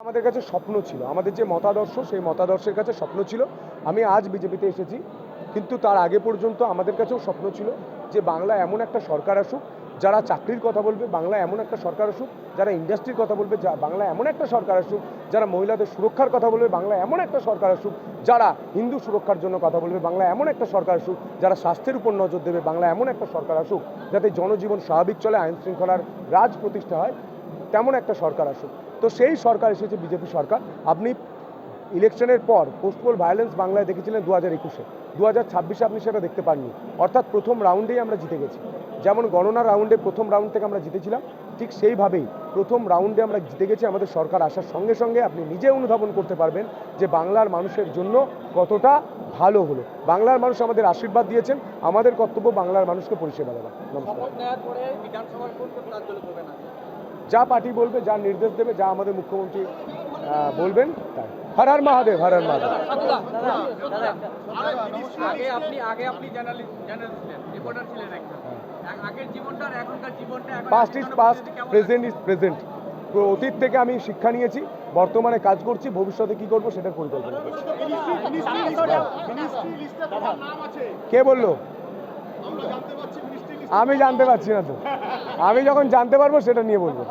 আমাদের কাছে স্বপ্ন ছিল, আমাদের যে মতাদর্শ সেই মতাদর্শের কাছে স্বপ্ন ছিল। আমি আজ বিজেপিতে এসেছি, কিন্তু তার আগে পর্যন্ত আমাদের কাছেও স্বপ্ন ছিল যে বাংলা এমন একটা সরকার আসুক যারা চাকরির কথা বলবে, বাংলা এমন একটা সরকার আসুক যারা ইন্ডাস্ট্রির কথা বলবে, বাংলা এমন একটা সরকার আসুক যারা মহিলাদের সুরক্ষার কথা বলবে, বাংলা এমন একটা সরকার আসুক যারা হিন্দু সুরক্ষার জন্য কথা বলবে, বাংলা এমন একটা সরকার আসুক যারা স্বাস্থ্যের উপর নজর দেবে, বাংলা এমন একটা সরকার আসুক যাতে জনজীবন স্বাভাবিক চলে, আইন শৃঙ্খলার রাজ প্রতিষ্ঠা হয়, তেমন একটা সরকার আসুক। তো সেই সরকার এসেছে বিজেপি সরকার। আপনি ইলেকশনের পর পোস্টপোল ভায়োলেন্স বাংলায় দেখেছিলেন 2021-এ, 2026-এ আপনি সেটা দেখতে পাননি। অর্থাৎ প্রথম রাউন্ডেই আমরা জিতে গেছি। যেমন গণনা রাউন্ডে প্রথম রাউন্ড থেকে আমরা জিতেছিলাম, ঠিক সেইভাবেই প্রথম রাউন্ডে আমরা জিতে গেছি। আমাদের সরকার আসার সঙ্গে সঙ্গে আপনি নিজে অনুধাবন করতে পারবেন যে বাংলার মানুষের জন্য কতটা ভালো হলো। বাংলার মানুষ আমাদের আশীর্বাদ দিয়েছেন, আমাদের কর্তব্য বাংলার মানুষকে পরিষেবা দেওয়া। নমস্কার। যা পার্টি বলবে, যা নির্দেশ দেবে, যা আমাদের মুখ্যমন্ত্রী বলবেন তাই। Har Har Mahadev, Har Har Mahadev. Past is past, present is present. অতীত থেকে আমি শিক্ষা নিয়েছি, বর্তমানে কাজ করছি, ভবিষ্যতে কি করব সেটার পরিকল্পনা করছি। কে বললো? আমি জানতে পারছি না তো, আমি যখন জানতে পারবো সেটা নিয়ে বলবো।